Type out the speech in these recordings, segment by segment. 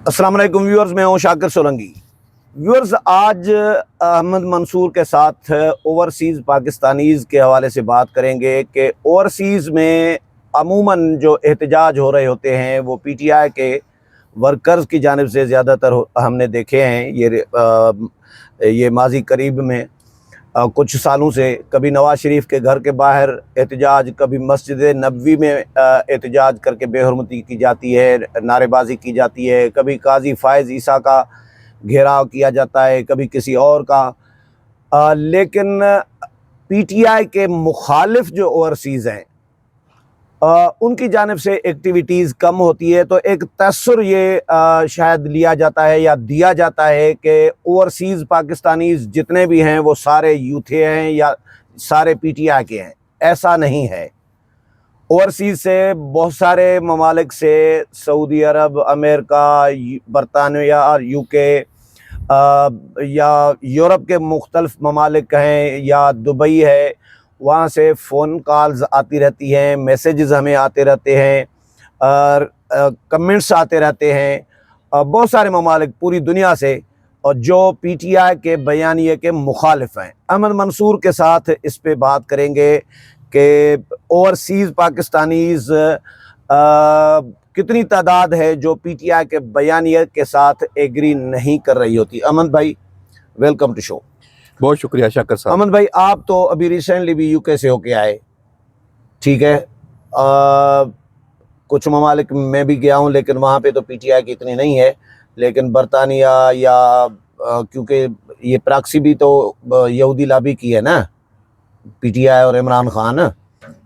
अस्सलाम वालेकुम व्यूअर्स, मैं हूं शाकिर सोलंकी। व्यूअर्स, आज अहमद मंसूर के साथ ओवरसीज़ पाकिस्तानीज़ के हवाले से बात करेंगे कि ओवरसीज़ में अमूमन जो एहतजाज हो रहे होते हैं वो पीटीआई के वर्कर्स की जानिब से ज़्यादातर हमने देखे हैं। ये माजी करीब में कुछ सालों से कभी नवाज शरीफ के घर के बाहर एहतजाज, कभी मस्जिद नबवी में एहतजाज करके बेहरमती की जाती है, नारेबाजी की जाती है, कभी काजी फ़ायज़ ईसा का घेराव किया जाता है, कभी किसी और का। लेकिन पीटीआई के मुखालिफ जो ओवरसीज़ हैं उनकी जानिब से एक्टिविटीज़ कम होती है। तो एक तसर ये शायद लिया जाता है या दिया जाता है कि ओवरसीज़ पाकिस्तानीज़ जितने भी हैं वो सारे यूथे हैं या सारे पीटीआई के हैं। ऐसा नहीं है। ओवरसीज़ से बहुत सारे ममालिक से, सऊदी अरब, अमेरिका, बरतानिया और यूके या यूरोप के मुख्तलिफ ममालिक हैं या दुबई है, वहाँ से फ़ोन कॉल्स आती रहती हैं, मैसेजेस हमें आते रहते हैं और कमेंट्स आते रहते हैं बहुत सारे ममालिक पूरी दुनिया से, और जो पीटीआई के बयानिए के मुखालिफ हैं। अहमद मंसूर के साथ इस पे बात करेंगे कि ओवरसीज़ पाकिस्तानीज़ कितनी तादाद है जो पीटीआई के बयानिए के साथ एग्री नहीं कर रही होती। अहमद भाई, वेलकम टू शो। बहुत शुक्रिया शाकिर साहब। अमन भाई, आप तो अभी रिसेंटली भी यूके से होके आए, ठीक है। कुछ ममालिक में भी गया हूँ लेकिन वहाँ पे तो पीटीआई की इतनी नहीं है, लेकिन बरतानिया या क्योंकि ये प्रॉक्सी भी तो यहूदी लाबी की है ना, पीटीआई और इमरान खान,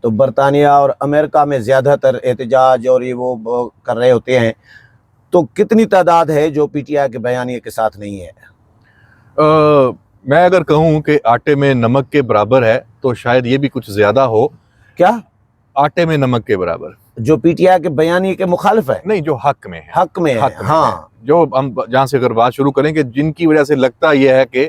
तो बरतानिया और अमेरिका में ज़्यादातर एहतजाज और ये वो कर रहे होते हैं। तो कितनी तादाद है जो पीटीआई के बयानिए के साथ नहीं है? मैं अगर कहूँ कि आटे में नमक के बराबर है तो शायद ये भी कुछ ज्यादा हो। क्या आटे में नमक के बराबर? जो पीटीआई के बयानी के मुखालिफ है? नहीं, जो हक में है। हक में है, हाँ। जो हम जहाँ से अगर बात शुरू करें कि जिनकी वजह से लगता यह है कि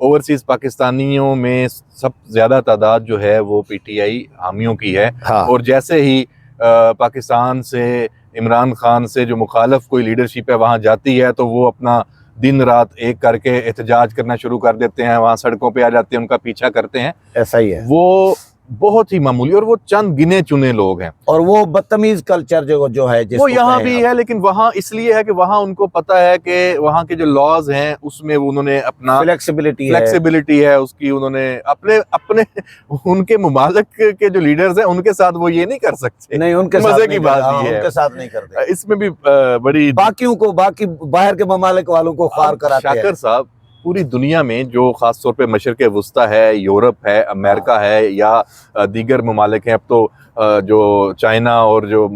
ओवरसीज पाकिस्तानियों में सब ज्यादा तादाद जो है वो पीटीआई हामियों की है। हाँ। और जैसे ही पाकिस्तान से, इमरान खान से जो मुखालिफ कोई लीडरशिप है वहाँ जाती है तो वो अपना दिन रात एक करके एहतजाज करना शुरू कर देते हैं, वहाँ सड़कों पे आ जाते हैं, उनका पीछा करते हैं। ऐसा ही है। वो बहुत ही मामूली और वो चंद गिने चुने लोग हैं। और वो बदतमीज कल्चर जो है वो यहाँ भी है, लेकिन वहाँ इसलिए है कि वहाँ उनको पता है कि वहाँ के जो लॉज हैं उसमें उन्होंने अपना फ्लेक्सिबिलिटी है उसकी, उन्होंने अपने उनके मुमालिक के जो लीडर्स हैं उनके साथ वो ये नहीं कर सकते। नहीं, उनके मजे की बात ये है, उनके साथ नहीं करते। इसमें भी बड़ी बाकियों को, बाकी बाहर के ममालिक वालों को खार कराते हैं। शाकिर साहब, पूरी दुनिया में जो खास तौर पे मशरिक़ वुस्ता है, यूरोप है, अमेरिका है या दीगर ममालिक हैं, अब तो जो चाइना और जो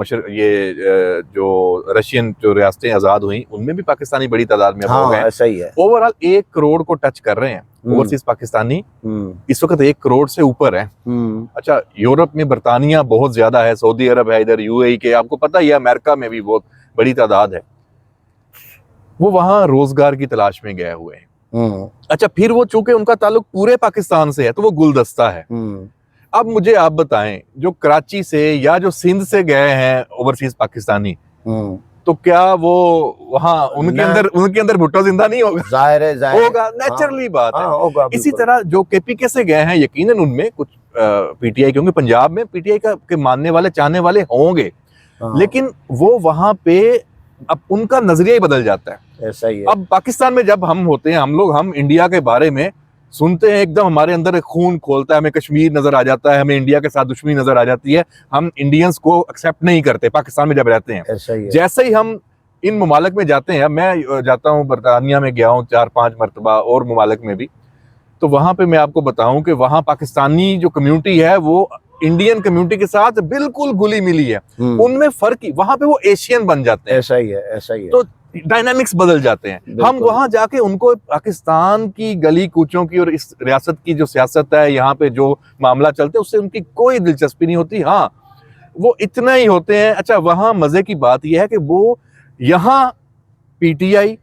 जो रशियन जो रियासतें आज़ाद हुई उनमें भी पाकिस्तानी बड़ी तादाद में हो गए। ऐसा ही है। ओवरऑल 1 करोड़ को टच कर रहे हैं ओवरसीज पाकिस्तानी इस वक्त, 1 करोड़ से ऊपर है। अच्छा, यूरोप में बरतानिया बहुत ज्यादा है, सऊदी अरब है, इधर यूएई के, आपको पता ही है, अमेरिका में भी बहुत बड़ी तादाद है। वो वहाँ रोजगार की तलाश में गए हुए हैं। अच्छा, फिर वो चूंकि उनका ताल्लुक पूरे पाकिस्तान से है तो वो गुलदस्ता है। अब मुझे आप बताएं, जो कराची से या जो सिंध से गए हैं ओवरसीज पाकिस्तानी, तो क्या वो वहाँ उनके अंदर भुट्टो जिंदा नहीं होगा? जाहिर है होगा, नेचुरली बात है। इसी तरह जो केपीके से गए हैं, यकीनन उनमें कुछ पीटीआई के होंगे, पंजाब में पीटीआई के मानने वाले, चाहने वाले होंगे, लेकिन वो वहां पे अब उनका नजरिया ही बदल जाता है। ऐसा ही है। अब पाकिस्तान में जब हम होते हैं, हम इंडिया के बारे में सुनते हैं, एकदम हमारे अंदर खून खोलता है, हमें कश्मीर नजर आ जाता है, हमें इंडिया के साथ दुश्मनी नजर आ जाती है, हम इंडियंस को एक्सेप्ट नहीं करते पाकिस्तान में जब रहते हैं। ऐसा ही है। जैसे ही हम इन ममालिक में जाते हैं, मैं जाता हूँ बरतानिया में, गया हूँ 4-5 मरतबा, और ममालिक में भी, तो वहां पे मैं आपको बताऊं कि वहां पाकिस्तानी जो कम्युनिटी है वो इंडियन कम्युनिटी के साथ बिल्कुल घुली मिली है। उनमें फर्क ही, वहां पे वो एशियन बन जाते हैं। ऐसा ही है, ऐसा ही है। तो डायनामिक्स बदल जाते हैं। हम वहां जाके उनको पाकिस्तान की गली कूचों की और इस रियासत की जो सियासत है, यहाँ पे जो मामला चलते हैं, उससे उनकी कोई दिलचस्पी नहीं होती। हाँ, वो इतना ही होते हैं। अच्छा, वहां मजे की बात यह है कि वो यहाँ पीटीआई,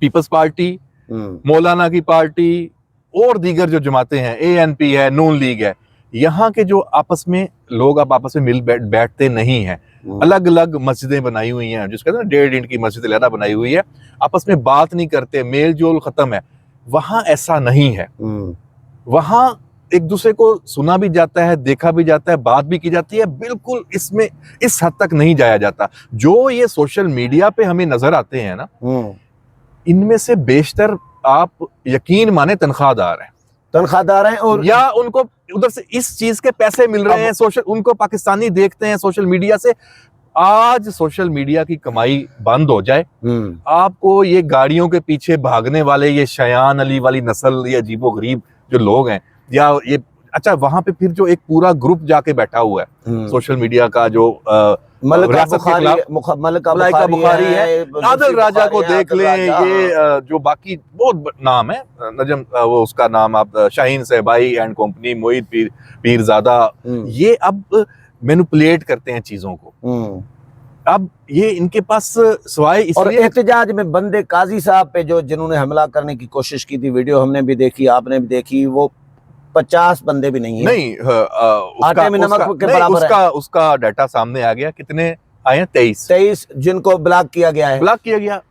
पीपल्स पार्टी, मौलाना की पार्टी और दीगर जो जमातें हैं, एएनपी है, नून लीग है, यहाँ के जो आपस में लोग अब आपस में मिल बैठते नहीं हैं, अलग अलग मस्जिदें बनाई हुई हैं, जिसका ना 1.5 इंच की मस्जिद लहरा बनाई हुई है, आपस में बात नहीं करते, मेल जोल खत्म है। वहां ऐसा नहीं है, वहां एक दूसरे को सुना भी जाता है, देखा भी जाता है, बात भी की जाती है, बिल्कुल इसमें इस हद तक नहीं जाया जाता। जो ये सोशल मीडिया पे हमें नजर आते हैं ना, इनमें से बेशतर आप यकीन माने तनख्वाहदार हैं और या उनको उधर से इस चीज के पैसे मिल रहे हैं, सोशल, उनको पाकिस्तानी देखते हैं सोशल मीडिया से। आज सोशल मीडिया की कमाई बंद हो जाए, आपको ये गाड़ियों के पीछे भागने वाले ये शयान अली वाली नस्ल, ये अजीबो गरीब जो लोग हैं, या ये अच्छा वहां पे फिर जो एक पूरा ग्रुप जाके बैठा हुआ है सोशल मीडिया का, जो मलका बुखारी है, आदिल राजा को देख लें, ये जो बाकी बहुत नाम है, नजम वो उसका नाम आप शाहीन सहबाई एंड कंपनी, मोहित पीरजादा, ये अब मैनिपुलेट करते हैं चीजों को। अब ये इनके पास सवाए इसलिए, एहतजाज में बंदे काजी साहब पे जो जिन्होंने हमला करने की कोशिश की थी, वीडियो हमने भी देखी, आपने भी देखी, वो 50 बंदे भी नहीं है, आटे में नमक के बराबर है। उसका डाटा सामने आ गया, कितने आए हैं? 23 जिनको ब्लॉक किया गया।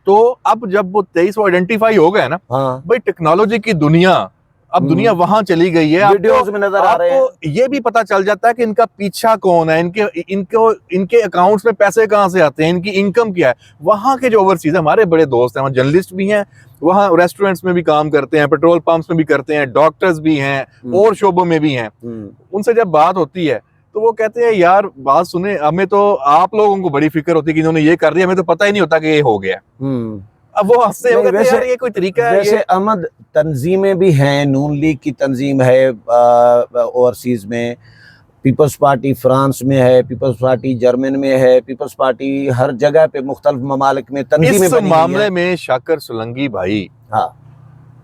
तो अब जब वो 23 वो आइडेंटिफाई हो गए ना, भाई टेक्नोलॉजी की दुनिया, अब दुनिया वहां चली गई है, वीडियोस में नजर आ रहे हैं, आपको ये भी पता चल जाता है कि इनका पीछा कौन है, इनके अकाउंट्स में पैसे कहां से आते हैं, इनकी इनकम क्या है। वहां के जो ओवरसीज, हमारे बड़े दोस्त हैं, वहाँ जर्नलिस्ट भी हैं, वहाँ रेस्टोरेंट्स में भी काम करते हैं, पेट्रोल पंप्स में भी करते हैं, डॉक्टर्स भी हैं और शोबों में भी हैं। उनसे जब बात होती है तो वो कहते हैं यार बात सुने, हमें तो आप लोगों को बड़ी फिक्र होती है कि इन्होंने ये कर दिया, हमें तो पता ही नहीं होता कि ये हो गया। अब वो हंसते हैं, यार ये कोई तरीका है? वैसे अहमद, तंजीमें भी हैं, नून लीग की तंजीम है ओवरसीज में, पीपल्स पार्टी फ्रांस में है, पीपल्स पार्टी जर्मन में है, पीपल्स पार्टी हर जगह पे मुख्तलिफ ममालिक में तंजीमें बनी। इस मामले में शाकर सोलंकी भाई, हाँ,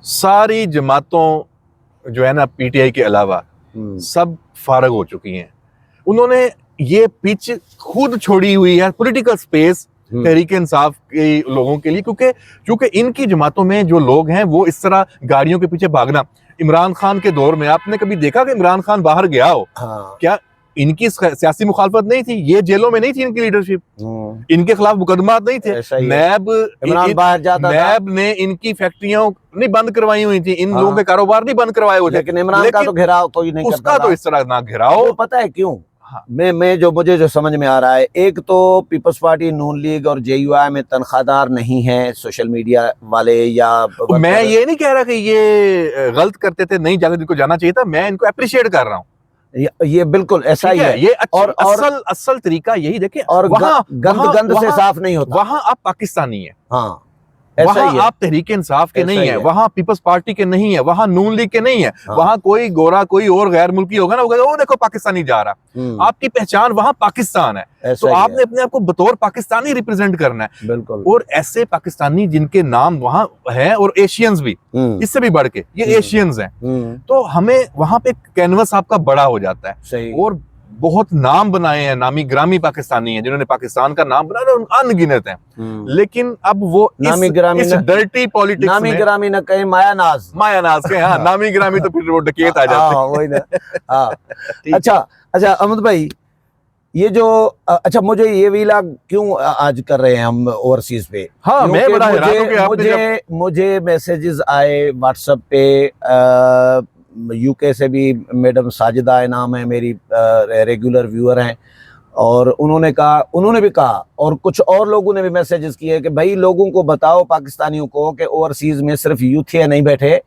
सारी जमातों जो है ना पीटीआई के अलावा सब फारग हो चुकी हैं। उन्होंने ये पिच खुद छोड़ी हुई है, पॉलिटिकल स्पेस तहरीक इंसाफ के लोगों के लिए, क्योंकि इनकी जमातों में जो लोग हैं वो इस तरह गाड़ियों के पीछे भागना। इमरान खान के दौर में आपने कभी देखा कि इमरान खान बाहर गया हो? हाँ। क्या इनकी सियासी मुखालफत नहीं थी? ये जेलों में नहीं थी इनकी लीडरशिप, इनके खिलाफ मुकदमात नहीं थे। नैब ने इनकी फैक्ट्रियां नहीं बंद करवाई हुई थी, इन लोगों के कारोबार नहीं बंद करवाए हुए थे, लेकिन इमरान का तो घेराव कोई नहीं करता, उसका तो इस तरह ना घेराव। पता है क्यों? मुझे जो समझ में आ रहा है, एक तो पीपल्स पार्टी, नून लीग और जेयूआई में तनख्वाहदार नहीं है सोशल मीडिया वाले, या मैं ये नहीं कह रहा कि ये गलत करते थे, नहीं जाकर इनको जाना चाहिए था, मैं इनको अप्रिशिएट कर रहा हूँ, ये बिल्कुल ऐसा ही है। ये और असल तरीका यही देखें, और गंद से साफ नहीं होता। वहां आप पाकिस्तानी है, हाँ, वहां आप तहरीक इंसाफ के नहीं है, वहां पीपल्स पार्टी के नहीं है, वहां नून लीग के नहीं है, वहां कोई गोरा कोई और गैर मुल्की होगा ना, वो कहेगा वो देखो पाकिस्तानी जा रहा। आपकी पहचान वहां पाकिस्तान है, तो आपने अपने आप को बतौर पाकिस्तानी रिप्रेजेंट करना है। बिल्कुल। और ऐसे पाकिस्तानी जिनके नाम वहां है, और एशियंस भी, इससे भी बढ़ के ये एशियंस हैं, तो हमें वहां पे कैनवस आपका बड़ा हो जाता है। और बहुत नाम बनाए हैं, नामी ग्रामी पाकिस्तानी हैं जिन्होंने पाकिस्तान का नाम बनाया, अनगिनत हैं। लेकिन अब वो नामी ग्रामी इस डर्टी पॉलिटिक्स में, नामी ग्रामी न कहे माया नाज के, हाँ, नामी ग्रामी तो फिर वो डकैत आ जाते हैं। वही ना। अच्छा अहमद भाई, ये जो अच्छा, मुझे ये व्लॉग क्यों आज कर रहे हैं हम ओवरसीज पे? हाँ, मैं बड़ा हैरान हूं कि आपने मुझे मैसेजेस आए व्हाट्सएप पे, यूके से भी मैडम साजिदा नाम है मेरी, रेगुलर व्यूअर हैं, और उन्होंने भी कहा और कुछ और लोगों ने भी मैसेजेस किए कि भाई लोगों को बताओ, पाकिस्तानियों को, कि ओवरसीज में सिर्फ यूथिया नहीं बैठे,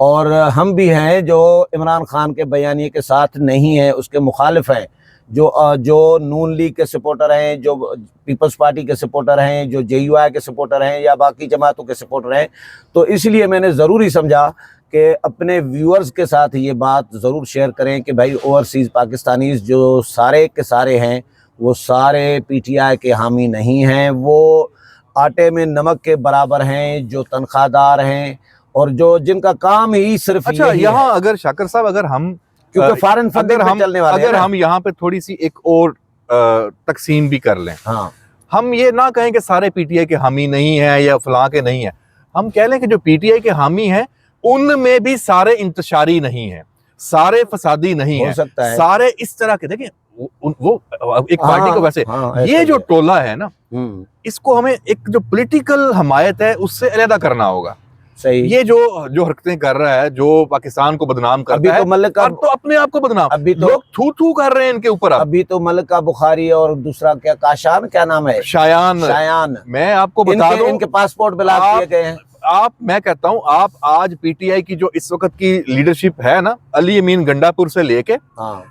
और हम भी हैं जो इमरान खान के बयानिए के साथ नहीं है, उसके मुखालिफ हैं, जो नून लीग के सपोर्टर हैं, जो पीपल्स पार्टी के सपोर्टर हैं, जो जेयूआई के सपोर्टर हैं, या बाकी जमातों के सपोर्टर हैं। तो इसलिए मैंने ज़रूरी समझा कि अपने व्यूअर्स के साथ ये बात ज़रूर शेयर करें कि भाई ओवरसीज़ पाकिस्तानीज़ जो सारे के सारे हैं, वो सारे पीटीआई के हामी नहीं हैं, वो आटे में नमक के बराबर हैं, जो तनख्वाहदार हैं, और जो जिनका काम ही सिर्फ अच्छा, यहाँ अगर शाकर साहब, अगर हम, क्योंकि फॉरेन फंडिंग पे चलने वाले हैं, अगर हम यहाँ पे थोड़ी सी एक और तकसीम भी कर लें, हाँ, हम ये ना कहें कि सारे पीटीआई के हामी नहीं है या फलां के नहीं है, हम कह लें कि जो पीटीआई के हामी हैं उनमें भी सारे इंतशारी नहीं है, सारे फसादी नहीं हो है, सकता है। सारे इस तरह के। देखिए वो एक पार्टी को वैसे ये जो टोला है ना, इसको हमें एक जो पॉलिटिकल हमायत है उससे अलग करना होगा। सही। ये जो हरकतें कर रहा है, जो पाकिस्तान को बदनाम करता अभी है, तो मलिक का, तो अपने आप को बदनाम, अभी तो लोग थू थू कर रहे हैं इनके ऊपर। अभी तो मलिक का बुखारी और दूसरा क्या काशान, क्या नाम है, शायान, मैं आपको बता दूं, इनके पासपोर्ट ब्लॉक किए गए हैं। मैं कहता हूं, आप आज पीटीआई की जो इस वक्त की लीडरशिप है ना, अली अमीन गंडापुर से लेके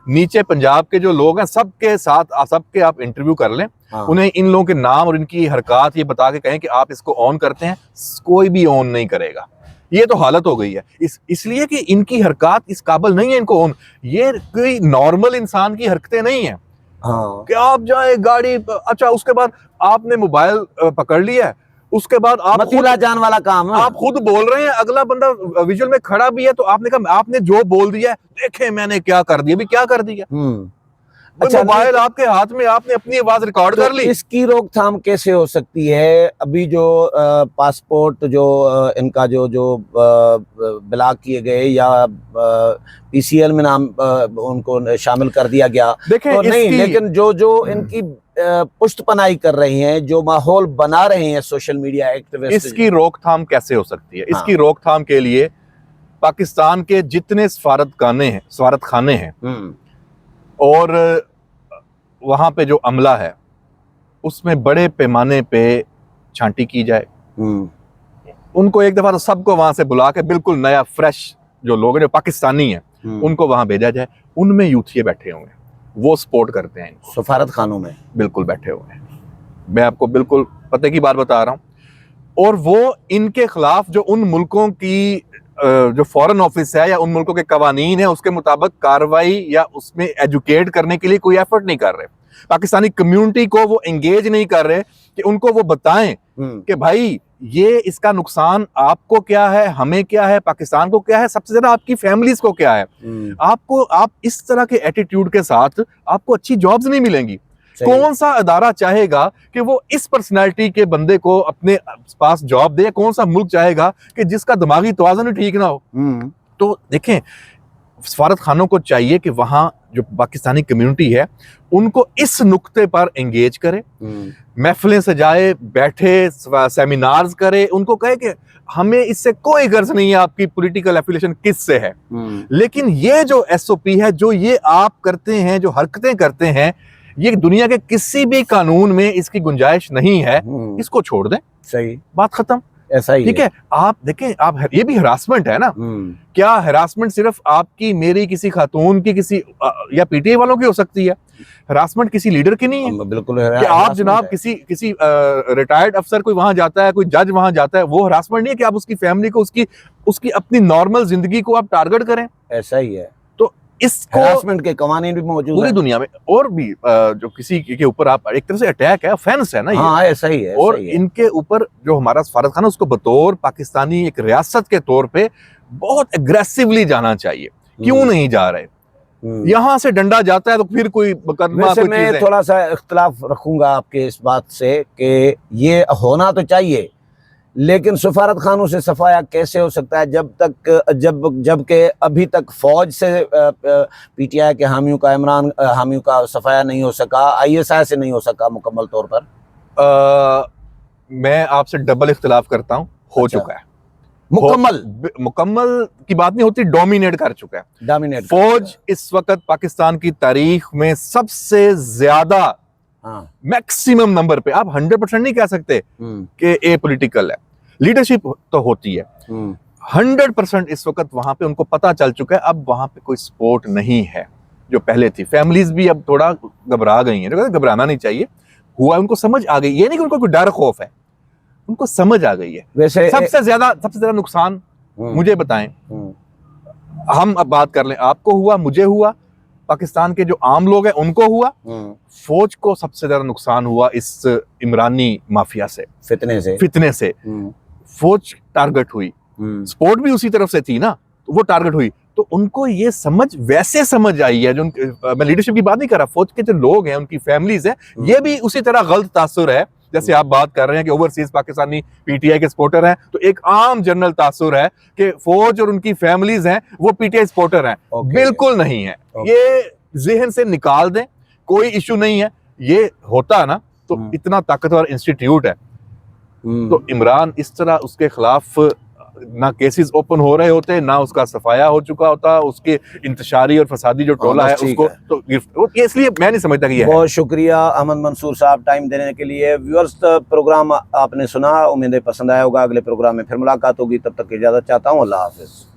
नीचे पंजाब के जो लोग हैं, सबके साथ सबके आप इंटरव्यू कर लें। उन्हें इन लोगों के नाम और इनकी हरकत ये बता के कहें कि आप इसको ऑन करते हैं, कोई भी ऑन नहीं करेगा। ये तो हालत हो गई है इसलिए कि इनकी हरकत इस काबिल नहीं है इनको ऑन। ये कोई नॉर्मल इंसान की हरकतें नहीं है कि आप जाए गाड़ी, अच्छा उसके बाद आपने मोबाइल पकड़ लिया है, उसके बाद आप मतीला जान वाला काम है। आप खुद बोल रहे हैं, अगला बंदा विजुअल में खड़ा भी है, तो आपने कहा आपने जो बोल दिया है, देखे मैंने क्या कर दिया, भी क्या कर दिया। अच्छा, मोबाइल आपके हाथ में, आपने अपनी आवाज रिकॉर्ड कर ली। इसकी रोकथाम कैसे हो सकती है? अभी जो पासपोर्ट जो इनका जो ब्लॉक किए गए या पीसीएल में नाम उनको शामिल कर दिया गया, तो नहीं, लेकिन जो इनकी पुष्टपनाही कर रही हैं, जो माहौल बना रहे हैं सोशल मीडिया एक्टिविस्ट, इसकी रोकथाम कैसे हो सकती है? इसकी रोकथाम के लिए पाकिस्तान के जितने सफारत खाने हैं और वहां पे जो अमला है, उसमें बड़े पैमाने पे छांटी की जाए। उनको एक दफा तो सबको वहां से बुला के बिल्कुल नया फ्रेश जो लोग हैं, जो पाकिस्तानी हैं, उनको वहां भेजा जाए। उनमें यूथिये बैठे हुए हैं, वो सपोर्ट करते हैं, सफारत खानों में बिल्कुल बैठे हुए हैं। मैं आपको बिल्कुल पते की बात बता रहा हूं। और वो इनके खिलाफ जो उन मुल्कों की जो फॉरेन ऑफिस है या उन मुल्कों के कवानीन है, उसके मुताबिक कार्रवाई या उसमें एजुकेट करने के लिए कोई एफर्ट नहीं कर रहे। पाकिस्तानी कम्युनिटी को वो एंगेज नहीं कर रहे कि उनको वो बताएं कि भाई ये इसका नुकसान आपको क्या है, हमें क्या है, पाकिस्तान को क्या है, सबसे ज्यादा आपकी फैमिलीज को क्या है। आप इस तरह के एटीट्यूड के साथ आपको अच्छी जॉब्स नहीं मिलेंगी। कौन सा अदारा चाहेगा कि वो इस पर्सनैलिटी के बंदे को अपने पास जॉब दे? कौन सा मुल्क चाहेगा कि जिसका दिमागी तवाज़ुन ठीक ना हो? तो देखें, सफारत खानों को चाहिए कि वहां जो पाकिस्तानी कम्युनिटी है, उनको इस नुक्ते पर एंगेज करे, महफिलें सजाए, बैठे, सेमिनार्स करे, उनको कहे कि हमें इससे कोई गर्ज नहीं है आपकी पॉलिटिकल एफिलिएशन किससे है, लेकिन ये जो एसओपी है, जो ये आप करते हैं, जो हरकतें करते हैं, ये दुनिया के किसी भी कानून में इसकी गुंजाइश नहीं है, इसको छोड़ दें। सही बात, खत्म। ऐसा ही ठीक है। आप देखें, आप ये भी हरासमेंट है ना। क्या हरासमेंट सिर्फ आपकी, मेरी, किसी खातून की, किसी या पीटीआई वालों की हो सकती है? हरासमेंट किसी लीडर की नहीं है। बिल्कुल कि आप जनाब किसी रिटायर्ड अफसर कोई वहां जाता है, कोई जज वहां जाता है, वो हरासमेंट नहीं है कि आप उसकी फैमिली को, उसकी अपनी नॉर्मल जिंदगी को आप टारगेट करें। ऐसा ही है। इसको हरासमेंट के कवानीन भी मौजूद पूरी दुनिया में, और भी जो किसी के ऊपर आप एक तरह से अटैक है, ऑफेंस है ना ये। हाँ, ऐसा ही है। और इनके ऊपर जो हमारा सफारत खाना, उसको बतौर पाकिस्तानी एक रियासत के तौर पे बहुत एग्रेसिवली जाना चाहिए। क्यों नहीं जा रहे? यहां से डंडा जाता है तो फिर कोई मुकदमा, कोई मैं थोड़ा सा इख्तिलाफ रखूंगा आपके इस बात से कि ये होना तो चाहिए, लेकिन सफारत खानों से सफाया कैसे हो सकता है जबकि अभी तक फौज से पीटीआई के हामियों का सफाया नहीं हो सका, आईएसआई से नहीं हो सका मुकम्मल तौर पर। मैं आपसे डबल इख्तिलाफ करता हूं। हो चुका है मुकम्मल की बात नहीं होती, डोमिनेट कर चुका है। डोमिनेट फौज इस वक्त पाकिस्तान की तारीख में सबसे ज्यादा मैक्सिमम नंबर पे, आप 100% नहीं कह सकते कि ए पॉलिटिकल है, लीडरशिप तो होती है। 100% इस वक्त वहां पे उनको पता चल चुका है, अब वहां पे कोई सपोर्ट नहीं है जो पहले थी। फैमिलीज भी अब थोड़ा घबरा गई हैं, घबराना नहीं चाहिए, हुआ उनको समझ आ गई। ये नहीं कि उनको कोई डर खौफ है, उनको समझ आ गई है। वैसे सबसे ज्यादा नुकसान मुझे बताएं, हम अब बात कर लें, आपको हुआ, मुझे हुआ, पाकिस्तान के जो आम लोग हैं उनको हुआ, फौज को सबसे ज्यादा नुकसान हुआ इस इमरानी माफिया से, फितने से। फौज टारगेट हुई, सपोर्ट भी उसी तरफ से थी ना, तो वो टारगेट हुई। तो उनको ये वैसे समझ आई है, जो मैं लीडरशिप की बात नहीं कर रहा, फौज के जो लोग हैं, उनकी फैमिलीज हैं, ये भी उसी तरह गलत तासुर है जैसे आप बात कर रहे हैं कि ओवरसीज पाकिस्तानी पीटीआई के सपोर्टर हैं, तो एक आम जनरल तासुर है कि फौज और उनकी फैमिलीज हैं वो पीटीआई सपोर्टर हैं। बिल्कुल नहीं है, ये जहन से निकाल दें, कोई इशू नहीं है। ये होता ना तो इतना ताकतवर इंस्टीट्यूट है, तो इमरान इस तरह उसके खिलाफ ना केसेस ओपन हो रहे होते, ना उसका सफाया हो चुका होता, उसके इंतशारी और फसादी जो टोला है उसको तो ये, इसलिए मैं नहीं समझता कि ये बहुत शुक्रिया अहमद मंसूर साहब टाइम देने के लिए। व्यूअर्स, प्रोग्राम आपने सुना, उम्मीद है पसंद आया होगा। अगले प्रोग्राम में फिर मुलाकात होगी, तब तक की इजाज़त चाहता हूँ। अल्लाह हाफिज़।